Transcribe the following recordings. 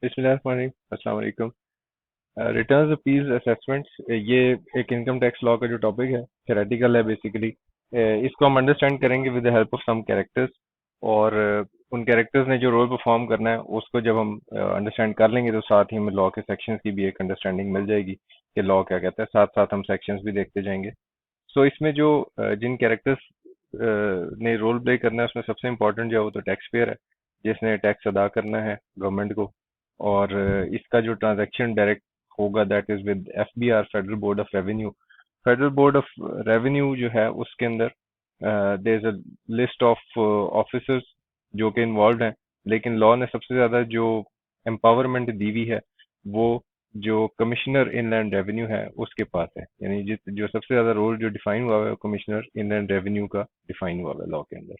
बिस्मिल्लाहिर्रहमानिर्रहीम, अस्सलाम वालेकुम। रिटर्न्स अपील्स असेसमेंट्स, ये एक इनकम टैक्स लॉ का जो टॉपिक है, थेरेटिकल है बेसिकली। इसको हम अंडरस्टैंड करेंगे with the help of some characters. और उन कैरेक्टर्स ने जो रोल परफॉर्म करना है उसको जब हम अंडरस्टैंड कर लेंगे तो साथ ही हमें लॉ के सेक्शंस की भी एक अंडरस्टैंडिंग मिल जाएगी कि लॉ क्या कहता है। साथ साथ हम सेक्शंस भी देखते जाएंगे। सो इसमें जो जिन कैरेक्टर्स ने रोल प्ले करना है उसमें सबसे इम्पोर्टेंट जो है वो तो टैक्स पेयर है, जिसने टैक्स अदा करना है गवर्नमेंट को। और इसका जो ट्रांजैक्शन डायरेक्ट होगा that is with FBR, federal board of revenue. Federal board of revenue जो है उसके अंदर there is a list of officers जो कि इन्वॉल्व हैं। लेकिन लॉ ने सबसे ज्यादा जो एम्पावरमेंट दी हुई है वो जो कमिश्नर इनलैंड रेवेन्यू है उसके पास है। यानी जिस जो सबसे ज्यादा रोल जो डिफाइन हुआ है कमिश्नर इनलैंड रेवेन्यू का डिफाइन हुआ है लॉ के अंदर।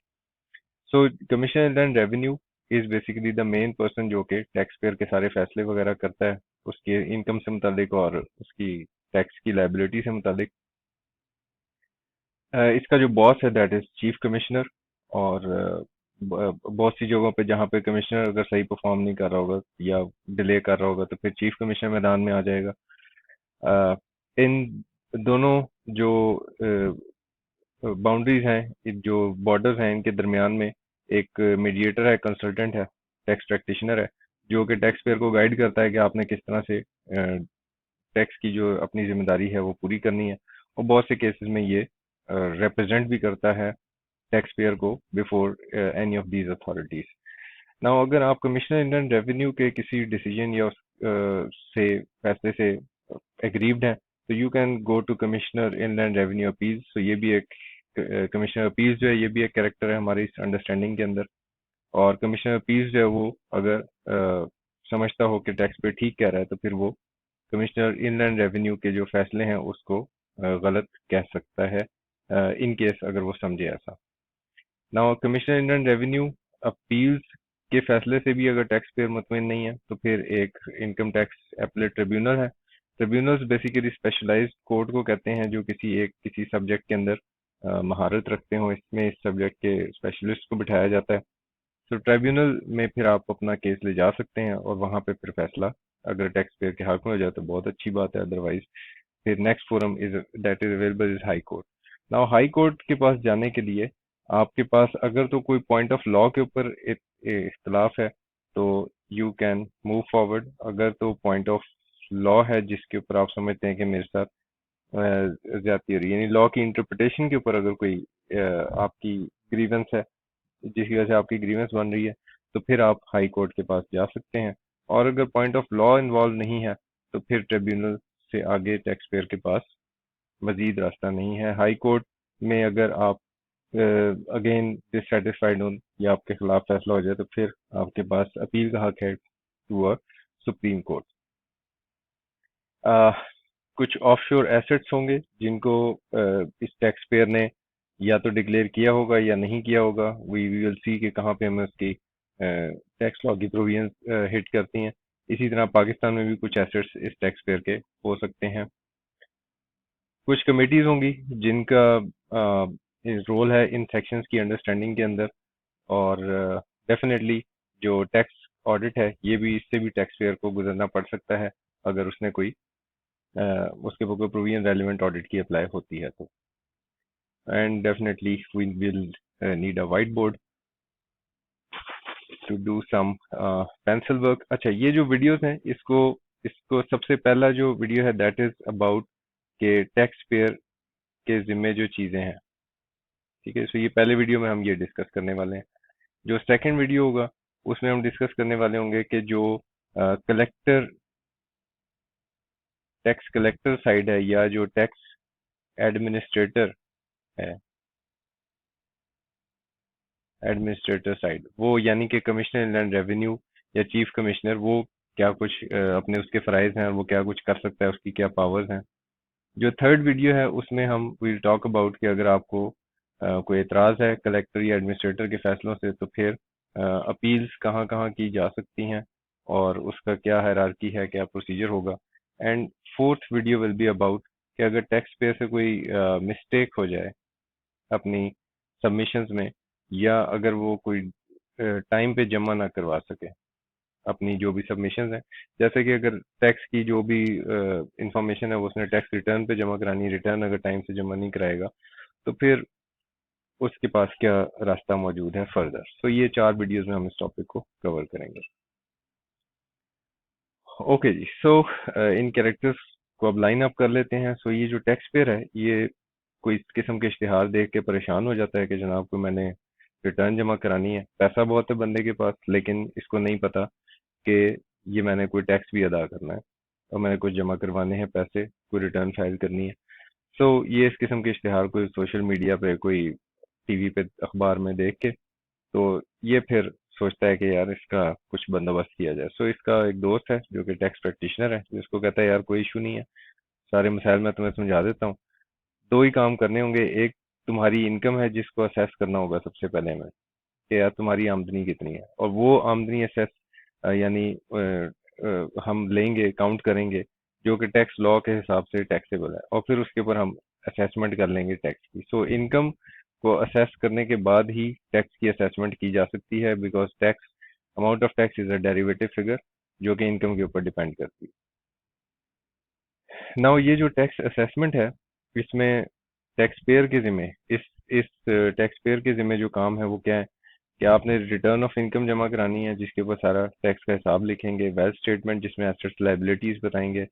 So commissioner inland revenue is basically the main person जो कि टैक्स पेयर के सारे फैसले वगैरह करता है उसके इनकम से मुतालिक और उसकी टैक्स की लाइबिलिटी से मुतालिक। इसका जो बॉस है दैट इज चीफ कमिश्नर। और बहुत सी जगहों पे जहाँ पे कमिश्नर अगर सही परफॉर्म नहीं कर रहा होगा या डिले कर रहा होगा तो फिर चीफ कमिश्नर मैदान में आ जाएगा। अ, इन दोनों जो बाउंड्रीज हैं, जो बॉर्डर्स हैं, इनके दरमियान में एक मीडिएटर है, कंसल्टेंट है, टैक्स प्रैक्टिशनर है, जो कि टैक्स पेयर को गाइड करता है कि आपने किस तरह से टैक्स की जो अपनी जिम्मेदारी है वो पूरी करनी है। और बहुत से केसेस में ये रिप्रेजेंट भी करता है टैक्स पेयर को before any of these authorities. Now अगर आप कमिश्नर इंडियन रेवेन्यू के किसी डिसीजन या से फैसले से एग्रीव्ड हैं तो you can go to commissioner inland revenue appeals. तो ये भी एक कमिश्नर अपील्स जो है ये भी एक कैरेक्टर है हमारी इस अंडरस्टैंडिंग के अंदर। और कमिश्नर अपील्स जो है वो अगर समझता हो कि टैक्स पे ठीक कह रहा है तो फिर वो कमिश्नर इनलैंड रेवेन्यू के जो फैसले हैं उसको गलत कह सकता है इन केस अगर वो समझे ऐसा। Now commissioner inland revenue appeals के फैसले से भी अगर टैक्स पेयर मुतमिन नहीं है तो फिर एक इनकम टैक्स एपलेट ट्रिब्यूनल है। ट्रिब्यूनल्स बेसिकली स्पेशलाइज्ड कोर्ट को कहते हैं जो किसी सब्जेक्ट के अंदर महारत रखते हो। इसमें इस सब्जेक्ट के स्पेशलिस्ट को बिठाया जाता है। तो ट्राइब्यूनल में फिर आप अपना केस ले जा सकते हैं और वहां पे फिर फैसला अगर टैक्स पेयर के हक में हो जाए तो बहुत अच्छी बात है। अदरवाइज फिर next forum is that is available is high court. Now high court के पास जाने के लिए आपके पास अगर तो कोई पॉइंट ऑफ लॉ के ऊपर इख्तलाफ है तो यू कैन मूव फॉरवर्ड। अगर तो पॉइंट ऑफ लॉ है जिसके ऊपर आप समझते हैं कि मेरे साथ ज्यादती हो रही है, यानी लॉ की इंटरप्रिटेशन के ऊपर अगर कोई आपकी ग्रीवेंस है जिसकी वजह से आपकी ग्रीवेंस बन रही है तो फिर आप हाई कोर्ट के पास जा सकते हैं। और अगर पॉइंट ऑफ लॉ इन्वॉल्व नहीं है तो फिर ट्रिब्यूनल से आगे टैक्स पेयर के पास मजीद रास्ता नहीं है। हाई कोर्ट में अगर आप अगेन डिससेटिस्फाइड हो या आपके खिलाफ फैसला हो जाए तो फिर आपके पास अपील का हक है टू अ सुप्रीम कोर्ट। कुछ ऑफशोर एसेट्स होंगे जिनको इस टैक्स पेयर ने या तो डिक्लेयर किया होगा या नहीं किया होगा। वी विल सी कि कहाँ पे हमें उसकी टैक्स लॉ की प्रोविजंस हिट करती हैं। इसी तरह पाकिस्तान में भी कुछ एसेट्स इस टैक्स पेयर के हो सकते हैं। कुछ कमेटीज होंगी जिनका रोल है इन सेक्शंस की अंडरस्टैंडिंग के अंदर। और डेफिनेटली जो टैक्स ऑडिट है ये भी इससे भी टैक्स पेयर को गुजरना पड़ सकता है अगर उसने कोई उसके ऊपर कोई प्रोविजन रेलिवेंट ऑडिट की अप्लाई होती है तो। And definitely we will need a white board to do some pencil work. अच्छा, ये जो वीडियोस हैं इसको इसको सबसे पहला जो वीडियो है दैट इज अबाउट के टैक्स पेयर के जिम्मे जो चीजें हैं। ठीक है, सो ये पहले वीडियो में हम ये डिस्कस करने वाले हैं। जो सेकंड वीडियो होगा उसमें हम डिस्कस करने वाले होंगे कि जो कलेक्टर टैक्स कलेक्टर साइड है या जो टैक्स एडमिनिस्ट्रेटर है, एडमिनिस्ट्रेटर साइड वो यानी कि कमिश्नर इनलैंड रेवेन्यू या चीफ कमिश्नर वो क्या कुछ अपने उसके फराइज हैं और वो क्या कुछ कर सकता है, उसकी क्या पावर्स हैं। जो थर्ड वीडियो है उसमें हम विल टॉक अबाउट कि अगर आपको कोई एतराज है कलेक्टर या एडमिनिस्ट्रेटर के फैसलों से तो फिर अपील्स कहाँ कहाँ की जा सकती हैं और उसका क्या हायरार्की है, क्या प्रोसीजर होगा। And fourth video will be about कि अगर टैक्स पेयर से कोई मिस्टेक हो जाए अपनी सबमिशंस में या अगर वो कोई टाइम पे जमा ना करवा सके अपनी जो भी सबमिशन है, जैसे कि अगर टैक्स की जो भी इंफॉर्मेशन है वो उसने टैक्स रिटर्न पे जमा करानी है, रिटर्न अगर टाइम से जमा नहीं कराएगा तो फिर उसके पास क्या रास्ता मौजूद है फर्दर। सो ये 4 वीडियोस में हम इस टॉपिक को कवर करेंगे। ओके जी, सो इन कैरेक्टर्स को अब लाइन अप कर लेते हैं। सो ये जो टैक्स पेयर है, ये कोई इस किस्म के इश्तिहार देख के परेशान हो जाता है कि जनाब को मैंने रिटर्न जमा करानी है, पैसा बहुत है बंदे के पास, लेकिन इसको नहीं पता कि ये मैंने कोई टैक्स भी अदा करना है और मैंने कुछ जमा करवाने हैं पैसे, कोई रिटर्न फाइल करनी है। सो ये इस किस्म के इश्तिहार कोई सोशल मीडिया पे, कोई टीवी पे, अखबार में देख के तो ये फिर सोचता है कि यार इसका कुछ बंदोबस्त किया जाए। सो इसका एक दोस्त है जो कि टैक्स प्रैक्टिशनर है, जिसको कहता है यार कोई इशू नहीं है, सारे मसाइल मैं तुम्हें समझा देता हूँ। दो ही काम करने होंगे, एक तुम्हारी इनकम है जिसको असेस करना होगा सबसे पहले में, कि यार तुम्हारी आमदनी कितनी है, और वो आमदनी असेस यानी हम लेंगे, काउंट करेंगे जो कि टैक्स लॉ के हिसाब से टैक्सेबल है, और फिर उसके ऊपर हम असेसमेंट कर लेंगे टैक्स की। सो इनकम को असेस करने के बाद ही टैक्स की असेसमेंट की जा सकती है, because tax amount of tax is a derivative figure जो कि इनकम के ऊपर डिपेंड करती है। नाउ ये जो टैक्स असेसमेंट है, इसमें टैक्स पेयर के जिम्मे इस टैक्स पेयर के जिम्मे जो काम है वो क्या है कि आपने रिटर्न ऑफ इनकम जमा करानी है, जिसके ऊपर सारा टैक्स का हिसाब लिखेंगे, वेल्थ स्टेटमेंट जिसमें एसेट्स लाइबिलिटीज बताएंगे,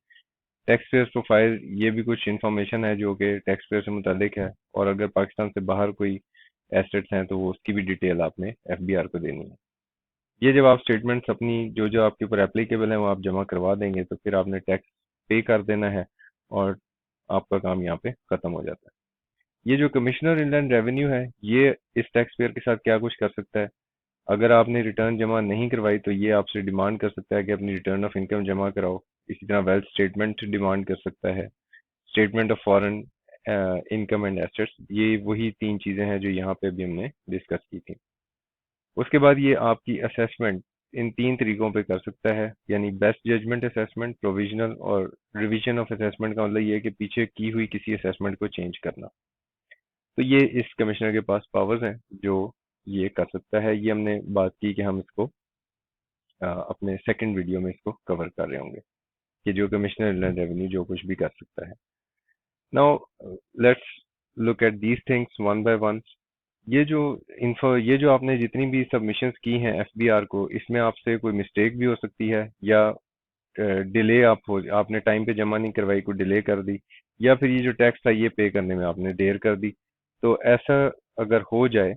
टैक्स पेयर प्रोफाइल ये भी कुछ इन्फॉर्मेशन है जो कि टैक्स पेयर से मुतालिक है, और अगर पाकिस्तान से बाहर कोई एसेट्स हैं तो वो उसकी भी डिटेल आपने एफबीआर को देनी है। ये जब आप स्टेटमेंट्स अपनी जो जो आपके ऊपर एप्लीकेबल है वो आप जमा करवा देंगे तो फिर आपने टैक्स पे कर देना है और आपका काम यहाँ पे खत्म हो जाता है। ये जो कमिश्नर इनलैंड रेवेन्यू है, ये इस टैक्स पेयर के साथ क्या कुछ कर सकता है। अगर आपने रिटर्न जमा नहीं करवाई तो ये आपसे डिमांड कर सकता है कि अपनी रिटर्न ऑफ इनकम जमा कराओ। इसी तरह वेल्थ स्टेटमेंट डिमांड कर सकता है, statement of foreign income and assets. ये वही 3 चीजें हैं जो यहाँ पे भी हमने डिस्कस की थी। उसके बाद ये आपकी असेसमेंट इन 3 तरीकों पे कर सकता है, यानी बेस्ट जजमेंट असेसमेंट, प्रोविजनल और रिवीजन ऑफ असेसमेंट का मतलब ये है कि पीछे की हुई किसी असेसमेंट को चेंज करना। तो ये इस कमिश्नर के पास पावर्स हैं जो ये कर सकता है। ये हमने बात की कि हम इसको अपने सेकंड वीडियो में इसको कवर कर रहे होंगे कि जो कमिश्नर इनलैंड रेवेन्यू जो कुछ भी कर सकता है। Now let's look at these things one by one. ये जो आपने जितनी भी सबमिशंस की हैं एफबीआर को, इसमें आपसे कोई मिस्टेक भी हो सकती है, या डिले आपने टाइम पे जमा नहीं करवाई, कोई डिले कर दी, या फिर ये जो टैक्स था ये पे करने में आपने देर कर दी। तो ऐसा अगर हो जाए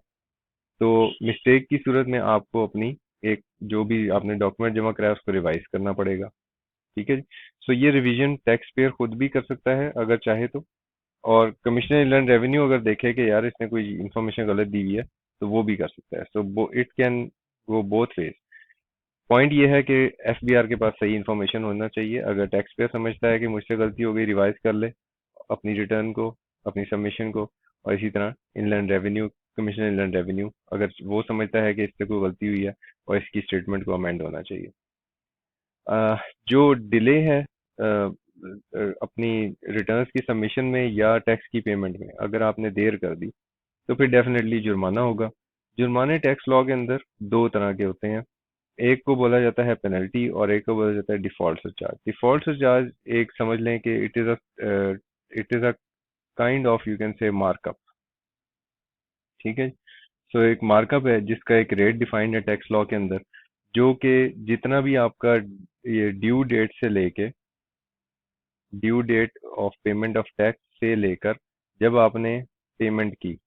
तो मिस्टेक की सूरत में आपको अपनी एक जो भी आपने डॉक्यूमेंट जमा कराया उसको रिवाइज करना पड़ेगा। ठीक है जी। सो ये रिवीजन टैक्स पेयर खुद भी कर सकता है अगर चाहे तो, और कमिश्नर इनलैंड रेवेन्यू अगर देखे कि यार इसने कोई इन्फॉर्मेशन गलत दी हुई है तो वो भी कर सकता है। So it can go both ways. Point ये है कि एफबीआर के पास सही इन्फॉर्मेशन होना चाहिए। अगर टैक्स पेयर समझता है कि मुझसे गलती हो गई, रिवाइज कर ले अपनी रिटर्न को, अपनी सबमिशन को, और इसी तरह inland revenue, commissioner inland revenue अगर वो समझता है कि इससे कोई गलती हुई है और इसकी स्टेटमेंट को अमेंड होना चाहिए। जो डिले है अपनी रिटर्न्स की सबमिशन में या टैक्स की पेमेंट में, अगर आपने देर कर दी तो फिर डेफिनेटली जुर्माना होगा। जुर्माने टैक्स लॉ के अंदर 2 तरह के होते हैं, एक को बोला जाता है पेनल्टी और एक को बोला जाता है डिफॉल्ट सरचार्ज। डिफॉल्ट सरचार्ज एक समझ लें कि it is a kind of you can say markup. ठीक है। सो एक मार्कअप है जिसका एक रेट डिफाइंड है टैक्स लॉ के अंदर, जो कि जितना भी आपका ये due date of payment of tax से लेकर जब आपने पेमेंट की,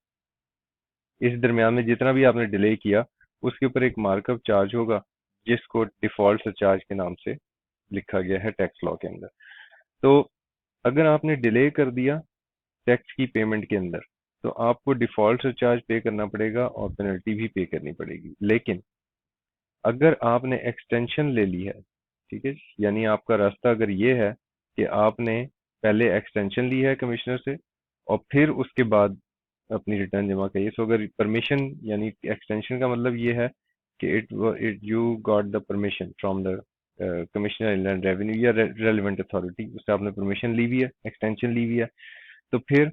इस दरमियान में जितना भी आपने डिले किया उसके ऊपर एक मार्कअप चार्ज होगा, जिसको डिफॉल्ट सरचार्ज के नाम से लिखा गया है टैक्स लॉ के अंदर। तो अगर आपने डिले कर दिया टैक्स की पेमेंट के अंदर तो आपको डिफॉल्ट सरचार्ज पे करना पड़ेगा और पेनल्टी भी पे करनी पड़ेगी। लेकिन अगर आपने एक्सटेंशन ले ली है, ठीक है, यानी आपका रास्ता अगर ये है कि आपने पहले एक्सटेंशन ली है कमिश्नर से और फिर उसके बाद अपनी रिटर्न जमा करिए। सो अगर परमिशन, यानी एक्सटेंशन का मतलब ये है कि it you got the permission from the commissioner inland revenue या रेलिवेंट अथॉरिटी, उससे आपने परमिशन ली हुई है, एक्सटेंशन ली हुई है, तो फिर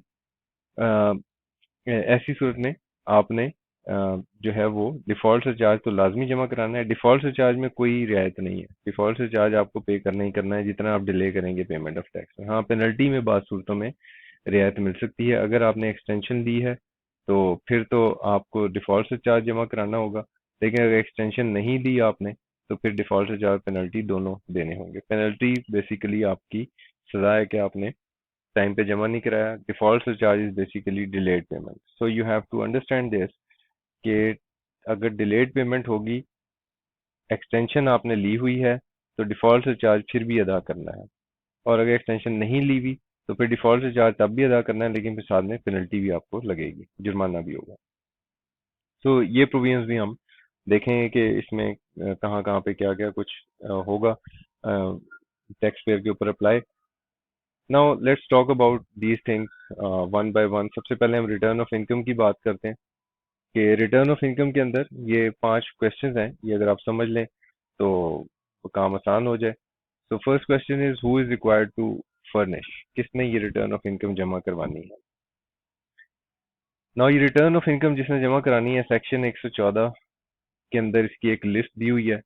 ऐसी सूरत में आपने जो है वो डिफॉल्ट सरचार्ज तो लाजमी जमा कराना है। डिफॉल्ट सरचार्ज में कोई रियायत नहीं है, डिफॉल्ट सरचार्ज आपको पे करना ही करना है जितना आप डिले करेंगे पेमेंट ऑफ टैक्स। हाँ, पेनल्टी में बाद सूरतों में रियायत मिल सकती है। अगर आपने एक्सटेंशन ली है तो फिर तो आपको डिफॉल्ट सरचार्ज जमा कराना होगा, लेकिन अगर एक्सटेंशन नहीं दी आपने तो फिर डिफॉल्ट सरचार्ज पेनल्टी दोनों देने होंगे। पेनल्टी बेसिकली आपकी सजा है कि आपने टाइम पे जमा नहीं कराया। Default surcharge is basically delayed payment. So you have to understand this कि अगर डिलेड पेमेंट होगी, एक्सटेंशन आपने ली हुई है, तो डिफॉल्ट चार्ज फिर भी अदा करना है। और अगर एक्सटेंशन नहीं ली हुई तो फिर डिफॉल्ट चार्ज तब भी अदा करना है, लेकिन फिर साथ में पेनल्टी भी आपको लगेगी, जुर्माना भी होगा। तो ये प्रोविजंस भी हम देखेंगे कि इसमें कहाँ कहाँ पे क्या क्या कुछ होगा टैक्स पेयर के ऊपर apply. Now let's talk about these things one by one. सबसे पहले हम रिटर्न ऑफ इनकम की बात करते हैं कि रिटर्न ऑफ इनकम के अंदर ये 5 क्वेश्चंस हैं, ये अगर आप समझ लें तो काम आसान हो जाए। तो first question is who is required to furnish, किसने ये रिटर्न ऑफ इनकम जमा करवानी है। नाउ ये रिटर्न ऑफ इनकम जिसने जमा करानी है, सेक्शन 114 के अंदर इसकी एक लिस्ट दी हुई है,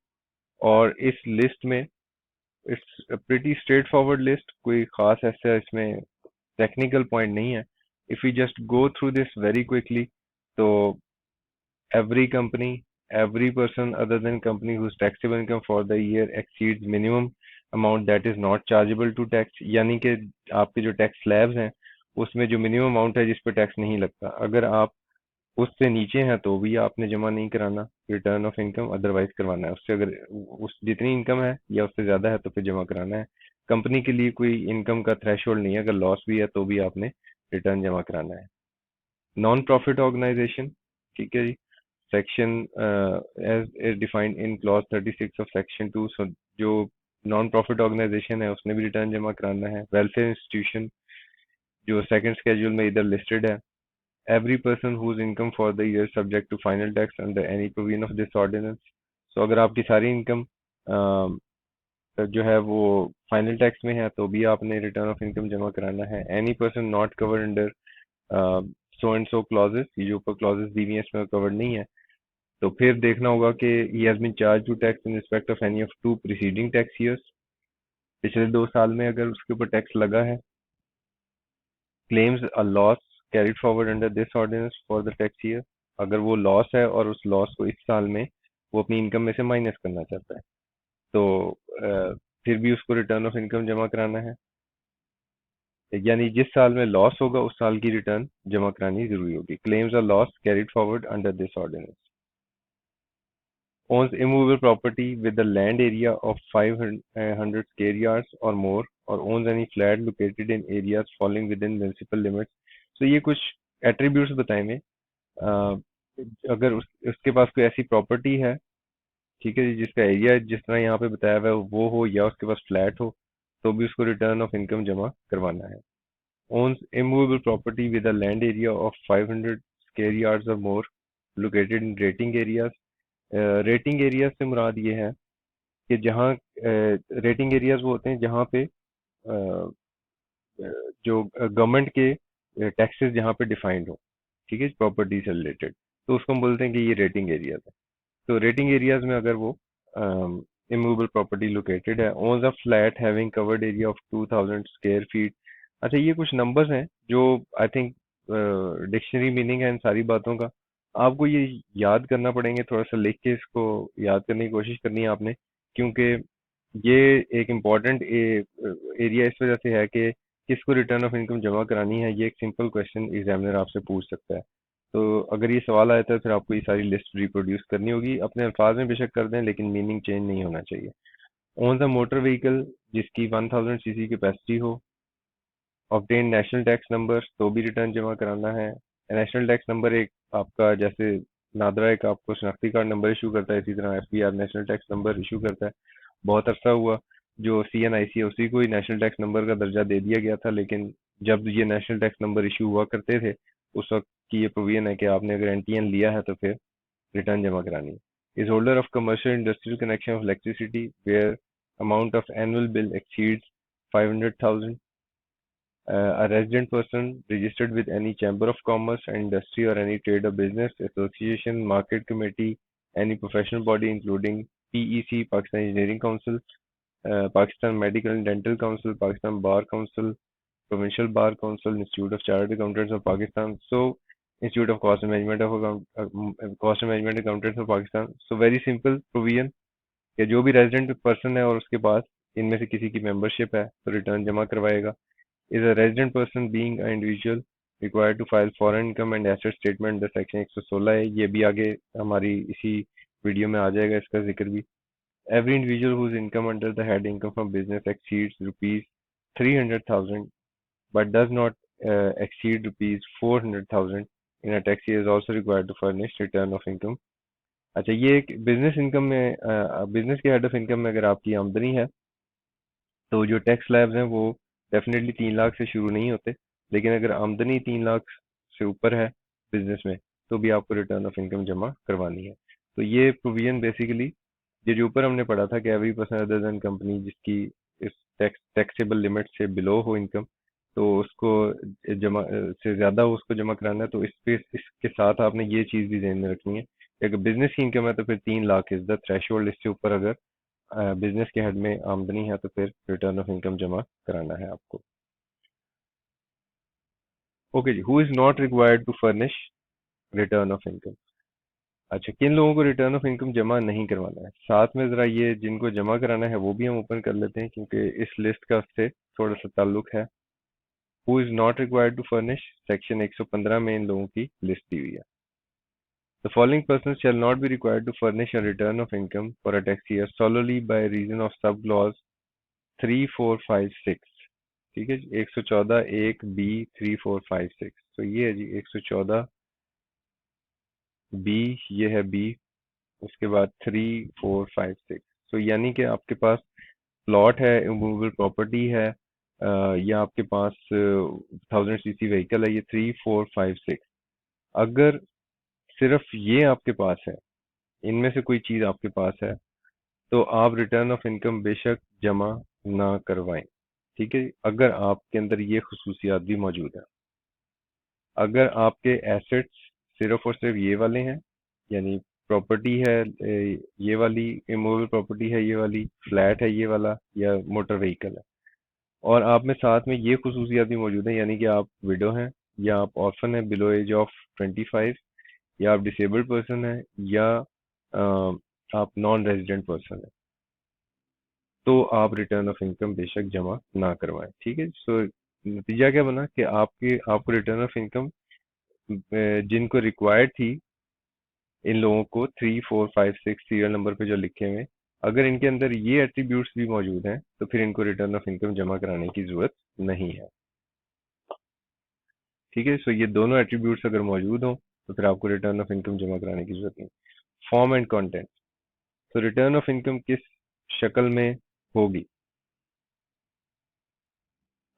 और इस लिस्ट में it's pretty straight forward list, कोई खास ऐसा इसमें टेक्निकल पॉइंट नहीं है। If you just go through this very quickly, तो every company, every person other than company whose taxable income for the year exceeds minimum amount that is not chargeable to tax, यानी कि आपके जो tax slabs हैं उसमें जो minimum amount है जिस पर टैक्स नहीं लगता, अगर आप उससे नीचे हैं तो भी आपने जमा नहीं कराना रिटर्न ऑफ इनकम, अदरवाइज करवाना है। उससे अगर उस जितनी इनकम है या उससे ज्यादा है तो फिर जमा कराना है। कंपनी के लिए कोई इनकम का थ्रेशोल्ड नहीं है, अगर लॉस भी है तो भी आपने रिटर्न जमा कराना है। नॉन प्रॉफिट ऑर्गेनाइजेशन, ठीक है जी, section as is defined in clause 36 of section 2। So जो नॉन प्रॉफिट ऑर्गेनाइजेशन है उसने भी रिटर्न जमा कराना है। वेलफेयर इंस्टीट्यूशन जो सेकंड स्केड्यूल में इधर लिस्टेड है। Every person whose income for the year subject to final tax under any provision of this ordinance. So अगर आपकी सारी इनकम जो है वो फाइनल टैक्स में है तो भी आपने रिटर्न ऑफ इनकम जमा कराना है। Any person not covered under so and so clauses, ये जो ऊपर क्लॉजेस दी हुई है इसमें कवर्ड नहीं है, तो फिर देखना होगा कि he has been charged to tax in respect of any of two preceding tax years, पिछले 2 साल में अगर उसके ऊपर टैक्स लगा है। claims a loss carried forward under this ordinance for the tax year, अगर वो लॉस है और उस लॉस को इस साल में वो अपनी इनकम में से माइनस करना चाहता है तो फिर भी उसको रिटर्न ऑफ इनकम जमा कराना है। यानी जिस साल में लॉस होगा उस साल की रिटर्न जमा करानी जरूरी होगी। claims a loss carried forward under this ordinance, owns immovable property with a land area of 500 square yards or more, or owns any flat located in areas falling within municipal limits। तो ये कुछ attributes बताए में अगर उसके पास कोई ऐसी property है, ठीक है जी, जिसका एरिया जिस तरह यहाँ पे बताया हुआ है वो हो, या उसके पास फ्लैट हो, तो भी उसको रिटर्न ऑफ इनकम जमा करवाना है। owns immovable property with a land area of 500 square yards or more located in rating areas। Rating area से मुराद ये है कि जहाँ रेटिंग एरियाज वो होते हैं जहाँ पे जो गवर्नमेंट के टैक्सेस जहाँ पे डिफाइंड हो, ठीक है, प्रॉपर्टी से रिलेटेड, तो उसको हम बोलते हैं कि ये रेटिंग एरियाज है। तो रेटिंग एरियाज में अगर वो इमूवेबल प्रॉपर्टी लोकेटेड है, owns a flat having covered area of 2000 square feet. अच्छा, ये कुछ नंबर्स हैं जो आई थिंक डिक्शनरी मीनिंग है इन सारी बातों का, आपको ये याद करना पड़ेंगे, थोड़ा सा लिख के इसको याद करने की कोशिश करनी है आपने, क्योंकि ये एक इम्पॉर्टेंट एरिया इस वजह से है कि किसको रिटर्न ऑफ इनकम जमा करानी है, ये एक सिंपल क्वेश्चन एग्जामिनर आपसे पूछ सकता है। तो अगर ये सवाल आया था फिर आपको ये सारी लिस्ट रिप्रोड्यूस करनी होगी, अपने अल्फाज में बेशक कर दें लेकिन मीनिंग चेंज नहीं होना चाहिए। ओन द मोटर व्हीकल जिसकी 1000 सीसी कैपेसिटी हो, ऑब्टेन नेशनल टैक्स नंबर, तो भी रिटर्न जमा कराना है। नेशनल टैक्स नंबर एक आपका, जैसे नादरा एक आपको शनाख्ती कार्ड नंबर इशू करता है, इसी तरह FPR national tax number issue करता है। बहुत अरसा हुआ जो सीएनआईसी है उसी को ही नेशनल टैक्स नंबर का दर्जा दे दिया गया था, लेकिन जब ये नेशनल टैक्स नंबर इशू हुआ करते थे उस वक्त की ये प्रोविजन है कि आपने अगर एनटीएन लिया है तो फिर रिटर्न जमा करानी है। Is holder of commercial industrial connection of electricity where amount of annual bill exceeds 500,000, A resident person registered with any chamber of commerce and industry or any trade or business association, market committee, any professional body including PEC, Pakistan Engineering Council, Pakistan Medical and Dental Council, Pakistan Bar Council, Provincial Bar Council, Institute of Chartered Accountants of Pakistan, so Institute of Cost and Management of Cost and Management Accountants of Pakistan. So very simple provision कि जो भी resident person है और उसके पास इनमें से किसी की मेंबरशिप है तो रिटर्न जमा करवाएगा. Is a resident person being an individual required to file foreign income and asset statement the section 116 है. ये भी आगे हमारी इसी वीडियो में आ जाएगा इसका जिक्र भी. Every individual whose income under the head income from business exceeds rupees 300,000 but does not exceed rupees 400,000 in a tax year is also required to furnish return of income. अच्छा, ये एक बिजनेस इनकम में, business के head of income में अगर आपकी आमदनी है तो जो टैक्स स्लैब्स हैं वो डेफिनेटली 3 लाख से शुरू नहीं होते, लेकिन अगर आमदनी 3 लाख से ऊपर है बिजनेस में तो भी आपको रिटर्न ऑफ इनकम जमा करवानी है. तो ये प्रोविजन बेसिकली ये जो ऊपर हमने पढ़ा था कि every person other than company जिसकी इस टैक्सेबल लिमिट से बिलो हो इनकम तो उसको जमा से ज़्यादा उसको जमा कराना है, तो इस पे इसके साथ आपने ये चीज़ भी ध्यान में रखनी है कि अगर बिजनेस की इनकम है तो फिर 3 लाख इज द थ्रेशोल्ड. इससे ऊपर अगर बिजनेस के हेड में आमदनी है तो फिर रिटर्न ऑफ इनकम जमा कराना है आपको. ओके जी, who is not required to furnish return of income. अच्छा, किन लोगों को रिटर्न ऑफ इनकम जमा नहीं करवाना है, साथ में जरा ये जिनको जमा कराना है वो भी हम ओपन कर लेते हैं क्योंकि इस लिस्ट का उससे थोड़ा सा ताल्लुक है. Who is not required to furnish, section 115 में इन लोगों की लिस्ट दी हुई है. The following persons shall not be required to furnish a return of income for a tax year solely by reason of sub clause 3, 4, 5, 6. ठीक है जी, 114 एक B 3, 4, 5, 6. तो ये है जी 114 बी, ये है बी, उसके बाद 3, 4, 5, 6. तो यानी कि आपके पास प्लॉट है, इमूवेबल प्रॉपर्टी है, या आपके पास 1000 सीसी व्हीकल है, ये 3, 4, 5, 6. अगर सिर्फ ये आपके पास है, इनमें से कोई चीज आपके पास है तो आप रिटर्न ऑफ इनकम बेशक जमा ना करवाएं. ठीक है, अगर आपके अंदर ये खसूसियात भी मौजूद है. अगर आपके एसेट्स सिर्फ और सिर्फ ये वाले हैं, यानी प्रॉपर्टी है ये वाली, इमूवेबल प्रॉपर्टी है ये वाली, फ्लैट है ये वाला, या मोटर व्हीकल है, और आप में साथ में ये खसूसियात भी मौजूद है, यानी कि आप विडो हैं या आप ऑर्फन है बिलो एज ऑफ 25, या आप डिसेबल्ड पर्सन है, या आप नॉन रेजिडेंट पर्सन है, तो आप रिटर्न ऑफ इनकम बेशक जमा ना करवाएं. ठीक है, सो नतीजा क्या बना कि आपको रिटर्न ऑफ इनकम जिनको रिक्वायर्ड थी इन लोगों को 3, 4, 5, 6 सीरियल नंबर पे जो लिखे हुए, अगर इनके अंदर ये एट्रीब्यूट्स भी मौजूद हैं तो फिर इनको रिटर्न ऑफ इनकम जमा कराने की जरूरत नहीं है. ठीक है, सो ये दोनों एट्रीब्यूट्स अगर मौजूद हों तो फिर आपको रिटर्न ऑफ इनकम जमा कराने की जरूरत नहीं. Form and content. तो रिटर्न ऑफ इनकम किस शक्ल में होगी.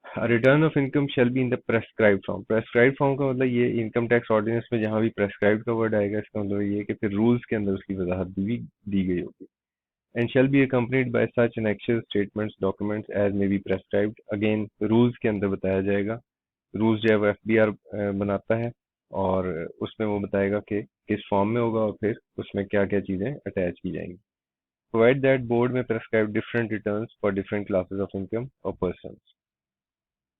Return of income shall be in the prescribed form. Prescribed form का मतलब ये इनकम टैक्स ऑर्डिनेंस में जहां भी प्रेस्क्राइब्ड का वर्ड आएगा इसका मतलब ये है कि फिर रूल्स के अंदर उसकी वजाहत भी दी गई होगी. And shall be accompanied by such annexes statements documents as may be prescribed. Again rules के अंदर बताया जाएगा. रूल्स जो है वो एफबीआर बनाता है और उसमें वो बताएगा कि किस फॉर्म में होगा और फिर उसमें क्या क्या चीजें अटैच की जाएंगी. प्रोवाइड दैट बोर्ड में prescribe different returns for different classes of income और person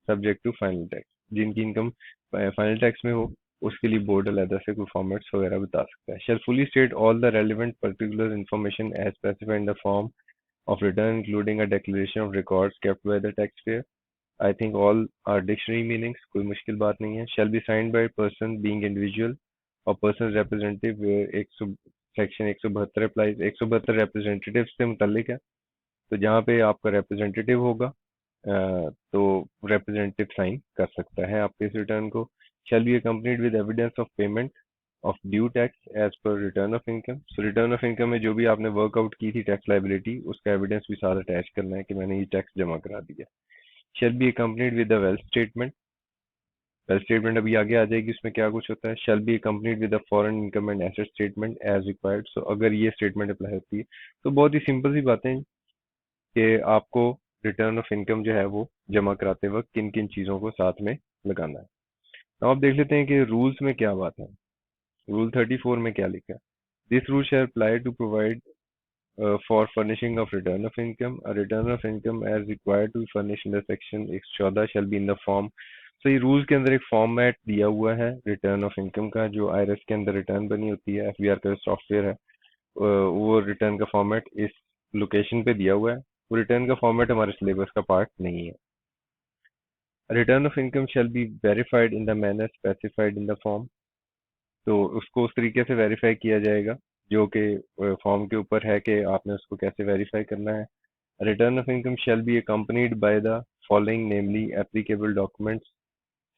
subject to final tax. जिनकी इनकम फाइनल टैक्स में हो उसके लिए बोर्ड अलहदा से कोई फॉर्मेट्स वगैरह बता सकता है. Shall fully state all the relevant particular information as specified in the form of return including a declaration of records kept by the taxpayer. I think all are dictionary meanings, कोई मुश्किल बात नहीं है. Shall be signed by person being individual or person's representative where section 172 applies. 172 representative से मुतल्लिक है, तो जहाँ पे आपका representative होगा तो representative साइन कर सकता है आपके इस रिटर्न को. Shall be accompanied with evidence of payment of due tax as per return of income. So return of income में जो भी आपने वर्कआउट की थी टैक्स लाइबिलिटी उसका एविडेंस भी साथ अटैच करना है कि मैंने ये टैक्स जमा करा दिया. Shall be accompanied with the wealth statement. Wealth statement अभी आगे आ जाएगी, उसमें क्या कुछ होता है. Shall be accompanied with the foreign income and asset statement as required. So अगर ये स्टेटमेंट अप्लाई होती है तो बहुत ही सिंपल सी बातें कि आपको रिटर्न ऑफ इनकम जो है वो जमा कराते वक्त किन किन चीज़ों को साथ में लगाना है। अब आप देख लेते हैं कि रूल्स में क्या बात है। रूल 34 में क्या लिखा है? This rule shall apply to provide for furnishing of return of income. A return of income as required to be furnished under section 114 shall be in the form. So ये rules के अंदर एक format दिया हुआ है return of income का, जो IRS के अंदर रिटर्न बनी होती है, एफबीआर का सॉफ्टवेयर है, वो रिटर्न का फॉर्मेट इस लोकेशन पे दिया हुआ है। वो रिटर्न का फॉर्मेट हमारे सिलेबस का पार्ट नहीं है। Return of income shall be verified in the manner specified in the form. तो उसको उस तरीके से वेरीफाई किया जाएगा जो कि फॉर्म के ऊपर है कि आपने उसको कैसे वेरीफाई करना है। Return of income shall be accompanied by the following, namely applicable documents,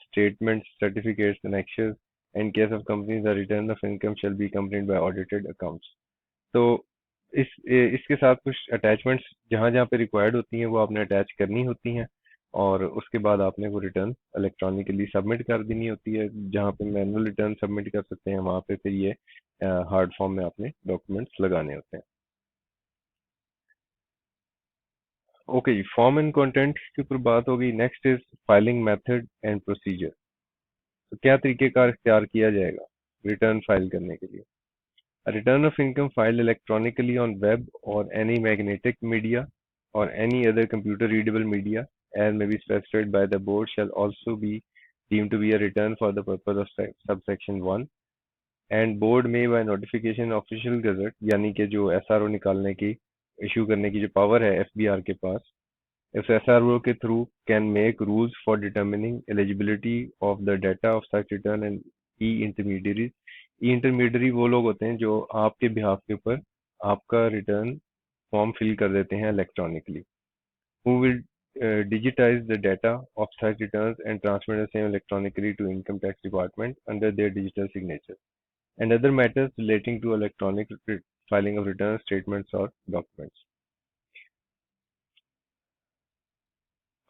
statements, certificates, and annexures. In case of companies, the return of income shall be accompanied by audited accounts. तो इसके साथ कुछ attachments जहाँ जहाँ पे required होती हैं वो आपने अटैच करनी होती हैं, और उसके बाद आपने वो रिटर्न इलेक्ट्रॉनिकली सबमिट कर देनी होती है। जहाँ पे मैनुअल रिटर्न सबमिट कर सकते हैं वहाँ पे फिर ये हार्ड फॉर्म में आपने डॉक्यूमेंट्स लगाने होते हैं। ओके जी, फॉर्म एंड कंटेंट के ऊपर बात हो गई। Next is filing method and procedure. तो क्या तरीकेकार इख्तियार किया जाएगा रिटर्न फाइल करने के लिए? Return of income file electronically on web or any magnetic media or any other computer readable media as may be specified by the board shall also be deemed to be a return for the purpose of subsection 1 and board may by notification official gazette, यानी कि जो SRO निकालने की issue करने की जो power है FBR के पास, if SRO के through can make rules for determining eligibility of the data of such return and e-intermediaries। e-intermediary वो लोग होते हैं जो आपके बिहाफ के ऊपर आपका रिटर्न फॉर्म फिल कर देते हैं electronically, who will digitize the data of such returns and transmit the same electronically to income tax department under their digital signature and other matters relating to electronic filing of returns, statements or documents।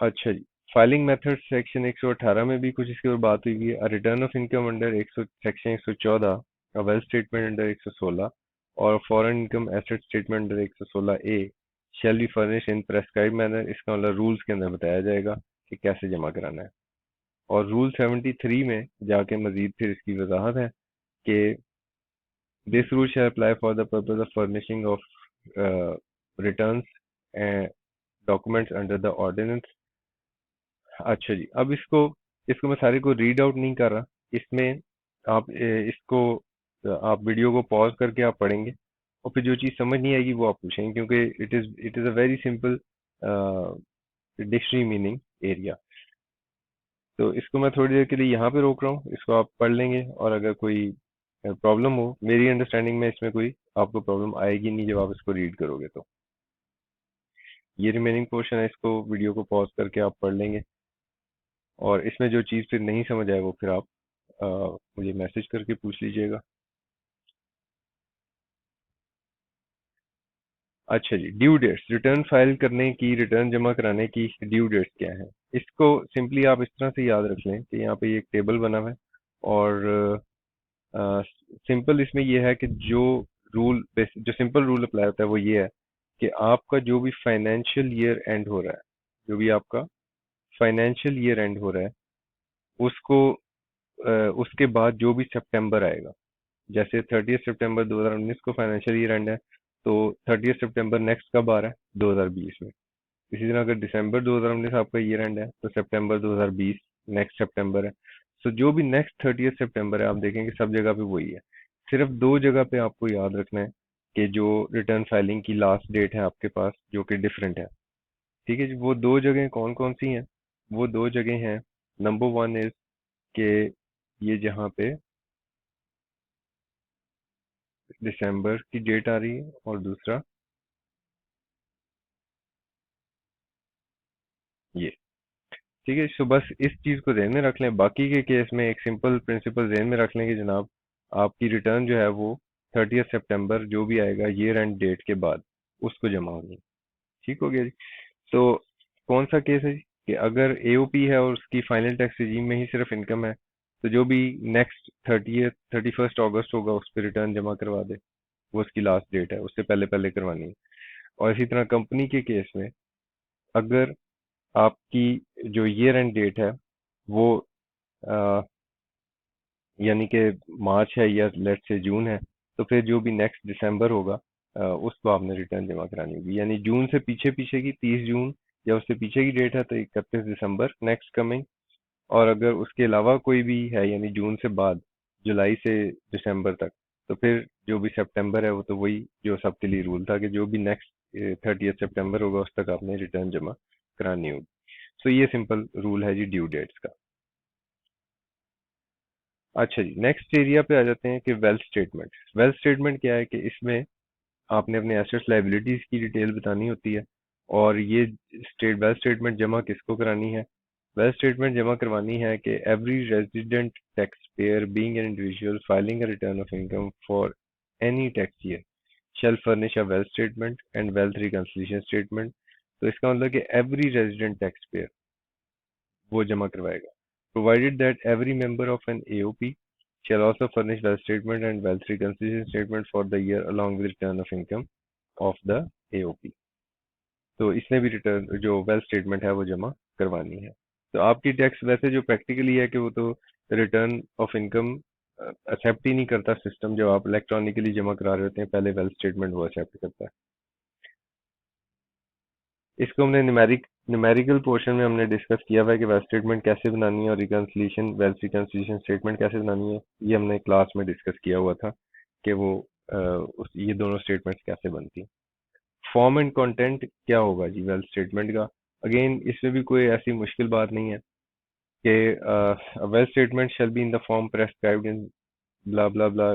अच्छा जी, filing method section 118 में भी कुछ इसके ऊपर बात हुई है। Return of income under 100 section 114, wealth statement under 116 और foreign income asset statement under 116 A shall be furnish in prescribe manner. इसका मतलब रूल्स के अंदर बताया जाएगा कि कैसे जमा कराना है। और रूल 73 में जाके मजीद फिर इसकी वजाहत है कि this rule shall apply for the purpose of furnishing of returns and documents under the ordinance. अच्छा जी, अब इसको इसको मैं सारे को रीड आउट नहीं कर रहा। इसमें आप इसको आप वीडियो को पॉज करके आप पढ़ेंगे और फिर जो चीज़ समझ नहीं आएगी वो आप पूछेंगे, क्योंकि it is a very simple dictionary meaning area. तो इसको मैं थोड़ी देर के लिए यहाँ पे रोक रहा हूँ, इसको आप पढ़ लेंगे और अगर कोई प्रॉब्लम हो, मेरी अंडरस्टैंडिंग में इसमें कोई आपको प्रॉब्लम आएगी नहीं जब आप इसको रीड करोगे। तो ये रिमेनिंग पोर्शन है, इसको वीडियो को पॉज करके आप पढ़ लेंगे और इसमें जो चीज़ फिर नहीं समझ आए वो फिर आप अ, मुझे मैसेज करके पूछ लीजिएगा। अच्छा जी, ड्यू डेट्स, रिटर्न फाइल करने की, रिटर्न जमा कराने की ड्यू डेट्स क्या है? इसको सिंपली आप इस तरह से याद रख लें कि यहाँ पे एक टेबल बना हुआ है और सिंपल इसमें ये है कि जो सिंपल रूल अप्लाई होता है वो ये है कि आपका जो भी फाइनेंशियल ईयर एंड हो रहा है, जो भी आपका फाइनेंशियल ईयर एंड हो रहा है उसको उसके बाद जो भी सितंबर आएगा, जैसे 30 सितंबर 2019 को फाइनेंशियल ईयर एंड है, तो 30 सितंबर नेक्स्ट कब आ रहा है? 2020 में। इसी तरह अगर दिसंबर 2019 आपका ईयर एंड है तो सितंबर 2020 नेक्स्ट सितंबर है। सो जो भी नेक्स्ट 30 सितंबर है आप देखेंगे सब जगह पे वही है। सिर्फ दो जगह पे आपको याद रखना है कि जो रिटर्न फाइलिंग की लास्ट डेट है आपके पास जो कि डिफरेंट है। ठीक है जी, वो दो जगह कौन कौन सी हैं? वो दो जगह हैं, नंबर वन इज के ये जहाँ पे दिसंबर की डेट आ रही है और दूसरा ये। ठीक है, सो बस इस चीज़ को ध्यान में रख लें। बाकी के केस में एक सिंपल प्रिंसिपल ध्यान में रख लें कि जनाब आपकी रिटर्न जो है वो 30 सितंबर जो भी आएगा ईयर एंड डेट के बाद उसको जमा होगी। ठीक हो गया जी। तो कौन सा केस है जी कि अगर एओपी है और उसकी फाइनल टैक्स रिजीम में ही सिर्फ इनकम है तो जो भी नेक्स्ट 31 अगस्त होगा उस पर रिटर्न जमा करवा दे, वो उसकी लास्ट डेट है, उससे पहले पहले करवानी है। और इसी तरह कंपनी के केस में अगर आपकी जो ईयर एंड डेट है वो अ, यानी कि मार्च है या लेट्स से जून है, तो फिर जो भी नेक्स्ट दिसंबर होगा उसको आपने रिटर्न जमा करानी होगी। यानी जून से पीछे पीछे की 30 जून या उससे पीछे की डेट है तो 31 दिसंबर नेक्स्ट कमिंग। और अगर उसके अलावा कोई भी है यानी जून से बाद, जुलाई से दिसंबर तक, तो फिर जो भी सितंबर है वो तो वही जो सबके लिए रूल था कि जो भी नेक्स्ट 30 सितंबर होगा उस तक आपने रिटर्न जमा करानी होगी। सो ये सिंपल रूल है जी ड्यू डेट्स का। अच्छा जी, नेक्स्ट एरिया पे आ जाते हैं कि वेल्थ स्टेटमेंट। वेल्थ स्टेटमेंट क्या है कि इसमें आपने अपने एसेट्स लायबिलिटीज की डिटेल बतानी होती है। और ये वेल्थ स्टेटमेंट जमा किसको करानी है? वेल्थ स्टेटमेंट जमा करवानी है कि every resident tax payer being an individual filing a return of income for any tax year shall furnish a wealth statement and wealth reconciliation statement। तो इसका मतलब कि एवरी रेजिडेंट टैक्स पेयर वो जमा करवाएगा। Provided that every member of an AOP shall also furnish wealth statement and wealth reconciliation statement for the year along with return of income of the AOP। तो इसने भी return जो wealth statement है वो जमा करवानी है। तो आपकी टैक्स वैसे जो प्रैक्टिकली है कि वो तो रिटर्न ऑफ इनकम एक्सेप्ट ही नहीं करता सिस्टम। जब आप इलेक्ट्रॉनिकली जमा करा रहे होते हैं पहले वेल्थ स्टेटमेंट वो एक्सेप्ट करता है। इसको हमने न्यूमेरिकल पोर्शन में हमने डिस्कस किया हुआ है कि वेल्थ स्टेटमेंट कैसे बनानी है और रिकंसिलिएशन वेल्थ रिकंसिलिएशन स्टेटमेंट कैसे बनानी है। ये हमने क्लास में डिस्कस किया हुआ था कि वो ये दोनों स्टेटमेंट्स कैसे बनती हैं। फॉर्म एंड कंटेंट क्या होगा जी वेल्थ स्टेटमेंट का? अगेन इसमें भी कोई ऐसी मुश्किल बात नहीं है कि wealth statement shall be in the form prescribed in blah blah blah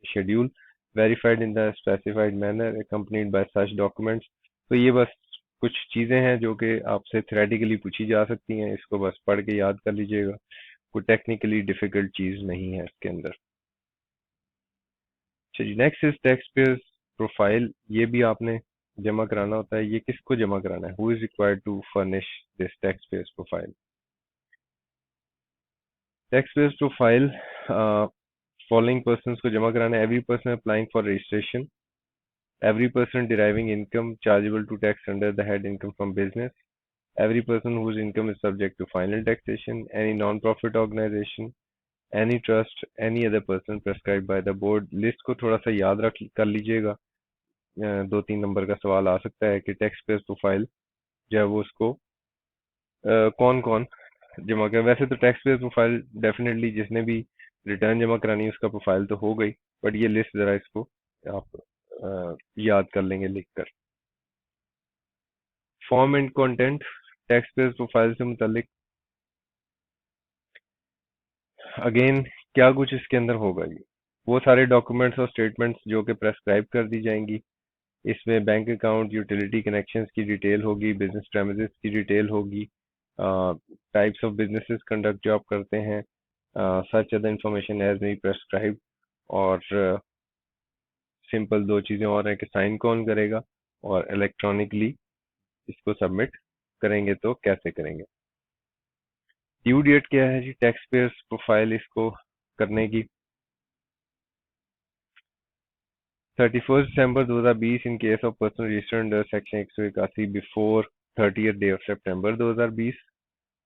schedule verified in the specified manner accompanied by such documents। तो ये बस कुछ चीजें हैं जो कि आपसे थ्योरेटिकली पूछी जा सकती हैं, इसको बस पढ़ के याद कर लीजिएगा। कोई टेक्निकली डिफिकल्ट चीज नहीं है इसके अंदर। चलिए next is tax payers profile. ये भी आपने जमा कराना होता है। ये किसको जमा कराना है? Who is required to furnish this tax payers profile? Tax payers profile following persons को जमा कराना है। Every person applying for registration, every person deriving income chargeable to tax under the head income from business, every person whose income is subject to final taxation, any non-profit organization, any trust, any other person prescribed by the board। List को थोड़ा सा याद रख कर लीजिएगा। 2-3 number का सवाल आ सकता है कि टैक्स पेयर प्रोफाइल जो है वो उसको कौन कौन जमा कर। वैसे तो टैक्स पेयर प्रोफाइल डेफिनेटली जिसने भी रिटर्न जमा करानी है उसका प्रोफाइल तो हो गई, बट ये लिस्ट जरा इसको आप याद कर लेंगे लिखकर। Form and content tax payer profile से मुतालिक अगेन क्या कुछ इसके अंदर होगा जी? वो सारे डॉक्यूमेंट्स और स्टेटमेंट्स जो कि प्रेस्क्राइब कर दी जाएंगी। इसमें बैंक अकाउंट, यूटिलिटी कनेक्शंस की डिटेल होगी, बिजनेस प्रेमिसेस की डिटेल होगी, टाइप्स ऑफ बिजनेसेस कंडक्ट जो आप करते हैं, such other information as may prescribe. और सिंपल दो चीज़ें और हैं कि साइन कौन करेगा और इलेक्ट्रॉनिकली इसको सबमिट करेंगे तो कैसे करेंगे। ड्यू डेट क्या है जी टैक्स पेयर्स प्रोफाइल इसको करने की? 31 दिसंबर 2020 in case of person registered under section 181 before 30th day of September 2020,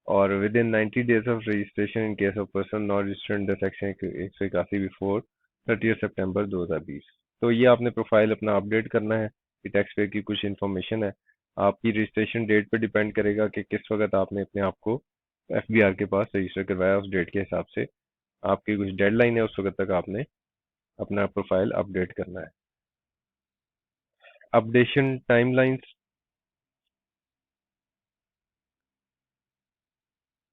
और with in 90 days of registration in case of person not registered under section 181 before 30 सितंबर 2020। तो ये आपने profile अपना अपडेट करना है। कि टैक्स पेयर की कुछ इन्फॉर्मेशन है, आपकी रजिस्ट्रेशन डेट पे डिपेंड करेगा कि किस वक्त आपने अपने आप को एफबीआर के पास रजिस्टर करवाया। उस डेट के हिसाब से आपकी कुछ डेडलाइन है, उस वक्त तक आपने अपना प्रोफाइल अपडेट करना है। अपडेशन टाइमलाइंस,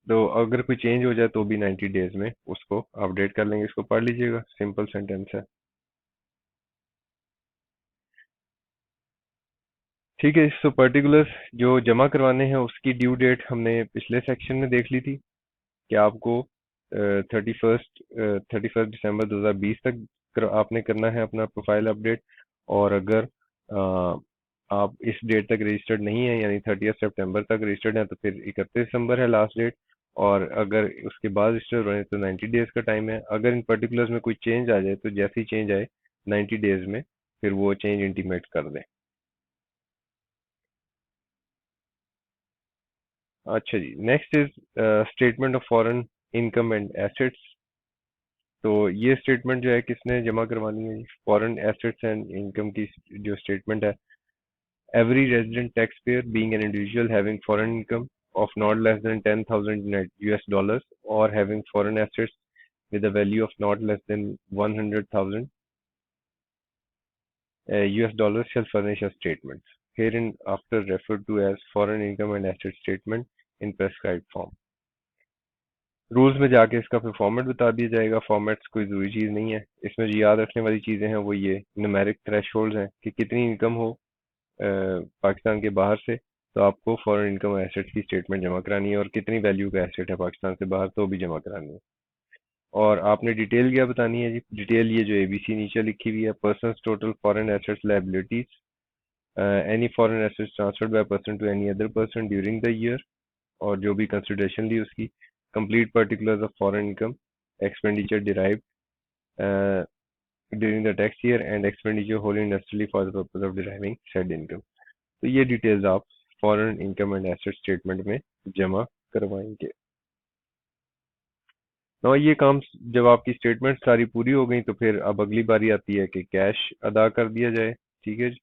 तो अगर कोई चेंज हो जाए तो भी 90 डेज में उसको अपडेट कर लेंगे। इसको पढ़ लीजिएगा, सिंपल सेंटेंस है। ठीक है, सो पर्टिकुलर जो जमा करवाने हैं उसकी ड्यू डेट हमने पिछले सेक्शन में देख ली थी कि आपको 31 दिसंबर 2020 तक आपने करना है अपना प्रोफाइल अपडेट। और अगर आप इस डेट तक रजिस्टर्ड नहीं है यानी 30 सितंबर तक रजिस्टर्ड है तो फिर 31 दिसंबर है लास्ट डेट। और अगर उसके बाद रजिस्टर हो रहे हैं तो 90 डेज का टाइम है। अगर इन पर्टिकुलर्स में कोई चेंज आ जाए तो जैसे ही चेंज आए 90 डेज में फिर वो चेंज इंटीमेट कर दें। अच्छा जी, next is statement of foreign income and assets. तो ये स्टेटमेंट जो है किसने जमा करवानी है? फॉरेन एसेट्स एंड इनकम की जो स्टेटमेंट है, every resident taxpayer being an individual having foreign income of not less than 10,000 US dollars or having foreign assets with a value of not less than 100,000 US dollars shall furnish a statement, herein after referred to as foreign income and asset statement in prescribed form। Rules में जाके इसका फिर format बता दिया जाएगा। Formats कोई ज़रूरी चीज़ नहीं है, इसमें जो याद रखने वाली चीज़ें हैं वो ये न्यूमेरिक थ्रेशोल्ड्स हैं कि कितनी इनकम हो पाकिस्तान के बाहर से तो आपको फॉरेन इनकम एसेट्स की स्टेटमेंट जमा करानी है, और कितनी वैल्यू का एसेट है पाकिस्तान से बाहर तो भी जमा करानी है। और आपने डिटेल क्या बतानी है जी? डिटेल ये जो एबीसी नीचे लिखी हुई है, person total foreign assets liabilities, any foreign assets transferred by person to any other person during the year, और जो भी कंसिडरेशन ली उसकी, complete particulars of foreign income, expenditure derived during the tax year and expenditure wholly necessarily for the purpose of deriving said income। तो ये details आप foreign income and asset statement में जमा करवाएंगे। ना ये काम जब आपकी स्टेटमेंट सारी पूरी हो गई तो फिर अब अगली बारी आती है कि कैश अदा कर दिया जाए। ठीक है जी।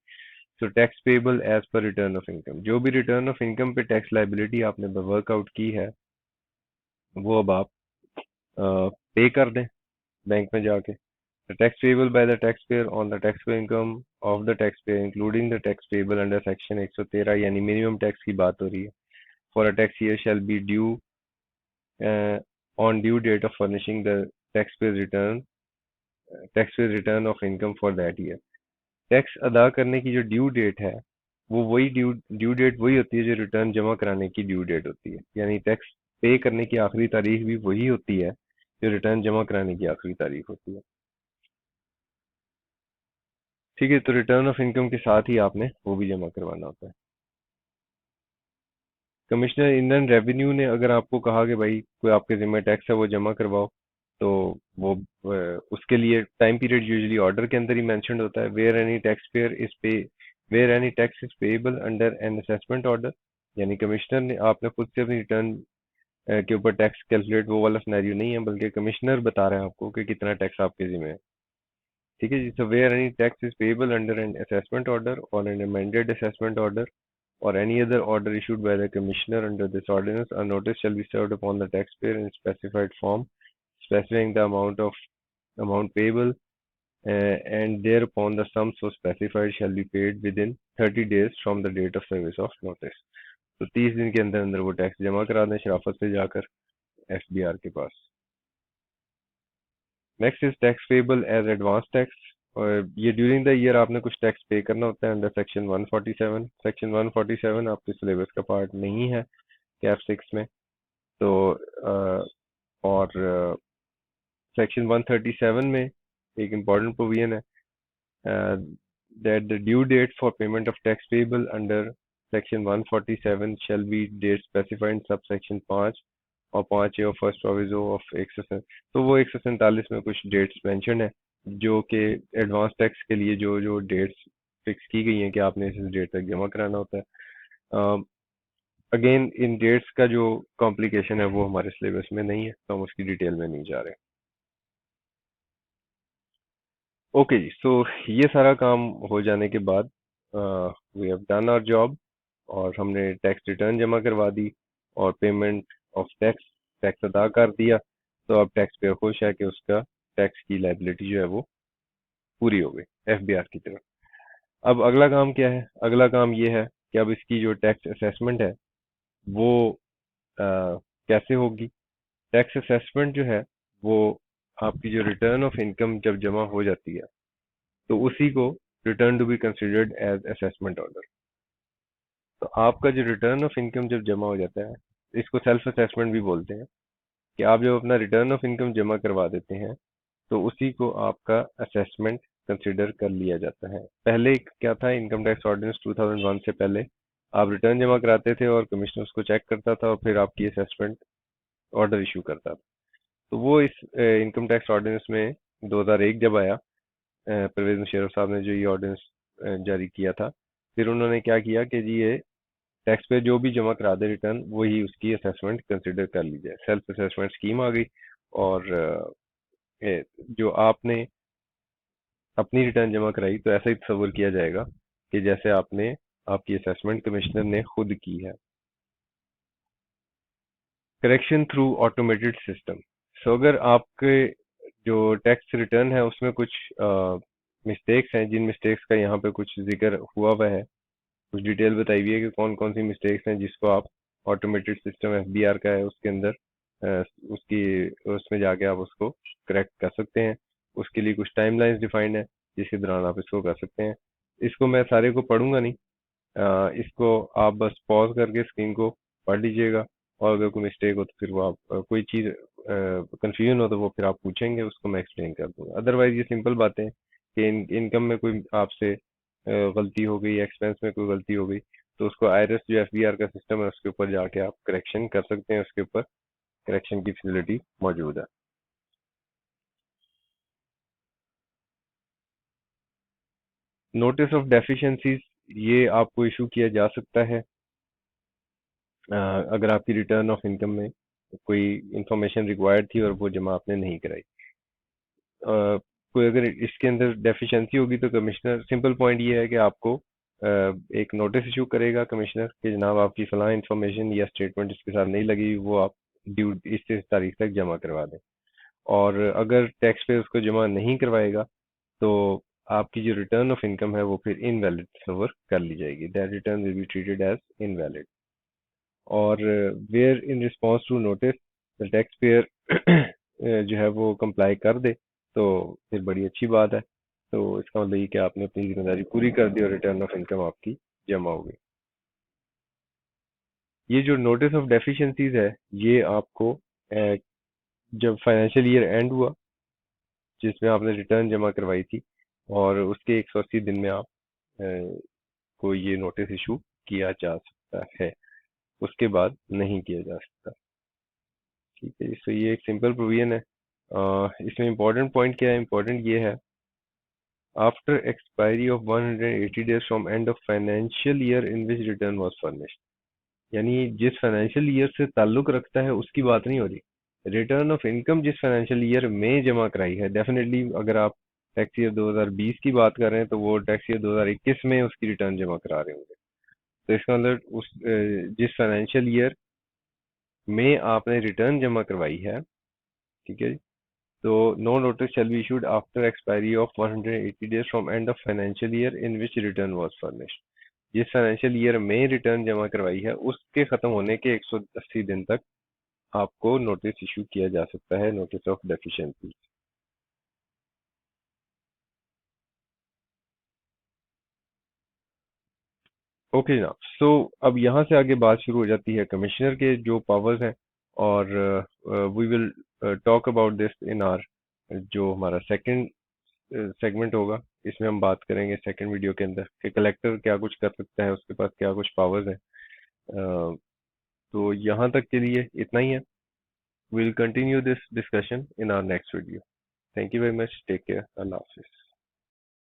So tax payable as per return of income, जो भी रिटर्न ऑफ इनकम पे टैक्स लाइबिलिटी आपने वर्कआउट की है वो अब आप पे कर दें बैंक में जाके। The tax payable by the taxpayer on the taxpayer income of the taxpayer including the tax payable under section 113 यानी मिनिमम टैक्स की बात हो रही है, for a tax year shall be due on due date of furnishing the taxpayer's return of income for that year। Tax अदा करने की जो ड्यू डेट है वो वही ड्यू डेट वही होती है जो रिटर्न जमा कराने की ड्यू डेट होती है, यानी टैक्स पे करने की आखिरी तारीख भी वही होती है जो रिटर्न जमा कराने की आखिरी तारीख होती है। ठीक है, तो रिटर्न ऑफ इनकम के साथ ही आपने वो भी जमा करवाना होता है। कमिश्नर इंडियन रेवेन्यू ने अगर आपको कहा कि भाई कोई आपके जिम्मे टैक्स है वो जमा करवाओ, तो वो उसके लिए टाइम पीरियड यूजुअली ऑर्डर के अंदर ही मेंशन्ड होता है, where any tax is payable under an assessment order. यानी कमिश्नर ने, आपने खुद से अपनी रिटर्न के ऊपर टैक्स कैलकुलेट वो वाला सिनेरियो नहीं है, बल्कि कमिश्नर बता रहे हैं आपको कि कितना टैक्स आपके जिम्मे है। ठीक है जी। So where any tax is payable under an assessment order और an amended assessment order or any other order issued by the commissioner under this ordinance, a notice shall be served upon the taxpayer in specified form specifying the amount payable, and thereupon the sum so specified shall be paid within 30 days from the date of service of notice। तो 30 दिन के अंदर अंदर वो tax जमा करा दें शराफत से जाकर एफबीआर के पास। Next is tax payable as advance tax, और ये ड्यूरिंग द ईयर आपने कुछ टैक्स पे करना होता है अंडर सेक्शन 147। सेक्शन 147 आपके सिलेबस का पार्ट नहीं है कैप 6 में, तो और सेक्शन 137 में एक इम्पॉर्टेंट प्रोविजन है that the due date for payment of tax payable under section 147 shall be date specified in sub section 5 और 5A और फर्स्ट प्रोविजो ऑफ 147। तो वो 147 में कुछ डेट्स मेंशन है जो कि एडवांस टैक्स के लिए जो जो डेट्स फिक्स की गई हैं कि आपने इस डेट तक जमा कराना होता है। अगेन इन डेट्स का जो कॉम्प्लिकेशन है वो हमारे सिलेबस में नहीं है, तो हम उसकी डिटेल में नहीं जा रहे। ओके जी। सो ये सारा काम हो जाने के बाद we have done our job, और हमने टैक्स रिटर्न जमा करवा दी और पेमेंट ऑफ टैक्स टैक्स अदा कर दिया। तो अब टैक्स पेयर खुश है कि उसका टैक्स की लायबिलिटी जो है वो पूरी हो गई एफबीआर की तरफ। अब अगला काम क्या है? अगला काम ये है कि अब इसकी जो टैक्स असेसमेंट है वो कैसे होगी। टैक्स असेसमेंट जो है वो आपकी जो रिटर्न ऑफ इनकम जब जमा हो जाती है तो उसी को return to be considered as assessment order. तो आपका जो रिटर्न ऑफ इनकम जब जमा हो जाता है, इसको सेल्फ असेसमेंट भी बोलते हैं, कि आप जब अपना रिटर्न ऑफ इनकम जमा करवा देते हैं तो उसी को आपका असेसमेंट कंसिडर कर लिया जाता है। पहले क्या था, इनकम टैक्स ऑर्डिनेंस 2001 से पहले आप रिटर्न जमा कराते थे और कमिश्नर उसको चेक करता था और फिर आपकी असेसमेंट ऑर्डर इशू करता था। तो वो इस इनकम टैक्स ऑर्डिनेंस में 2001 जब आया, परवेज मुशर्रफ साहब ने जो ये ऑर्डिनेंस जारी किया था, फिर उन्होंने क्या किया कि जी ये टैक्स पे जो भी जमा करा दे रिटर्न वही उसकी असेसमेंट कंसिडर कर ली जाए। सेल्फ असेसमेंट स्कीम आ गई। और जो आपने अपनी रिटर्न जमा कराई तो ऐसा ही तस्वर किया जाएगा कि जैसे आपने आपकी असेसमेंट कमिश्नर ने खुद की है। Correction through automated system. So अगर आपके जो टैक्स रिटर्न है उसमें कुछ मिस्टेक्स हैं, जिन मिस्टेक्स का यहाँ पे कुछ जिक्र हुआ हुआ है, कुछ डिटेल बताई हुई है कि कौन कौन सी मिस्टेक्स हैं जिसको आप ऑटोमेटेड सिस्टम एफबीआर का है उसके अंदर उसकी उसमें जाके आप उसको करेक्ट कर सकते हैं। उसके लिए कुछ टाइमलाइंस डिफाइंड है जिसके दौरान आप इसको कर सकते हैं। इसको मैं सारे को पढ़ूंगा नहीं, इसको आप बस पॉज करके स्क्रीन को पढ़ लीजिएगा। और अगर कोई मिस्टेक हो तो फिर वो आप कोई चीज़ कंफ्यूजन हो तो वो फिर आप पूछेंगे, उसको मैं एक्सप्लेन कर दूंगा। अदरवाइज ये सिंपल बातें हैं कि इनकम में कोई आपसे गलती हो गई, एक्सपेंस में कोई गलती हो गई, तो उसको आईआरएस जो एफबीआर का सिस्टम है उसके ऊपर जाके आप करेक्शन कर सकते हैं। उसके ऊपर करेक्शन की फैसिलिटी मौजूद है। नोटिस ऑफ डेफिशिएंसीज, ये आपको इशू किया जा सकता है अगर आपकी रिटर्न ऑफ इनकम में कोई इंफॉर्मेशन रिक्वायर्ड थी और वो जमा आपने नहीं कराई। कोई अगर इसके अंदर डेफिशिएंसी होगी तो कमिश्नर, सिंपल पॉइंट ये है कि आपको एक नोटिस इशू करेगा कमिश्नर कि जनाब आपकी फलां इंफॉर्मेशन या स्टेटमेंट इसके साथ नहीं लगी, वो आप ड्यू इस तारीख तक जमा करवा दें। और अगर टैक्स पे उसको जमा नहीं करवाएगा तो आपकी जो रिटर्न ऑफ इनकम है वो फिर इनवैलिड तस्वर कर ली जाएगी। That return will be treated as invalid. और where in response to notice the tax payer जो है वो कंप्लाई कर दे तो फिर बड़ी अच्छी बात है। तो इसका मतलब ये कि आपने अपनी जिम्मेदारी पूरी कर दी और रिटर्न ऑफ इनकम आपकी जमा हो गई। ये जो नोटिस ऑफ डेफिशिएंसीज है ये आपको जब फाइनेंशियल ईयर एंड हुआ जिसमें आपने रिटर्न जमा करवाई थी और उसके 180 दिन में आप को ये नोटिस इशू किया जा सकता है, उसके बाद नहीं किया जा सकता। ठीक है, तो ये एक सिंपल प्रोविजन है। इसमें इम्पोर्टेंट पॉइंट क्या है? इम्पोर्टेंट ये है, after expiry of 180 days from end of financial year in which return was furnished. यानी जिस फाइनेंशियल ईयर से ताल्लुक रखता है उसकी बात नहीं हो रही। रिटर्न ऑफ इनकम जिस फाइनेंशियल ईयर में जमा कराई है, डेफिनेटली अगर आप टैक्स ईयर 2020 की बात कर रहे हैं तो वो टैक्स ईयर 2021 में उसकी रिटर्न जमा करा रहे होंगे। तो इसका मतलब जिस फाइनेंशियल ईयर में आपने रिटर्न जमा करवाई है, ठीक है जी, तो no notice shall be issued after expiry of 180 days from end of financial year in which return was furnished. जिस फाइनेंशियल ईयर में रिटर्न जमा करवाई है उसके खत्म होने के 180 दिन तक आपको नोटिस इशू किया जा सकता है, नोटिस ऑफ डेफिशिएंसी। ओके जनाब, सो अब यहाँ से आगे बात शुरू हो जाती है कमिश्नर के जो पावर्स हैं। और we will talk about this in our जो हमारा सेकंड सेगमेंट होगा। इसमें हम बात करेंगे सेकंड वीडियो के अंदर कि कलेक्टर क्या कुछ कर सकता है, उसके पास क्या कुछ पावर्स हैं। तो यहाँ तक के लिए इतना ही है। We will continue this discussion in our next video. Thank you very much, take care, अल्लाह हाफिज।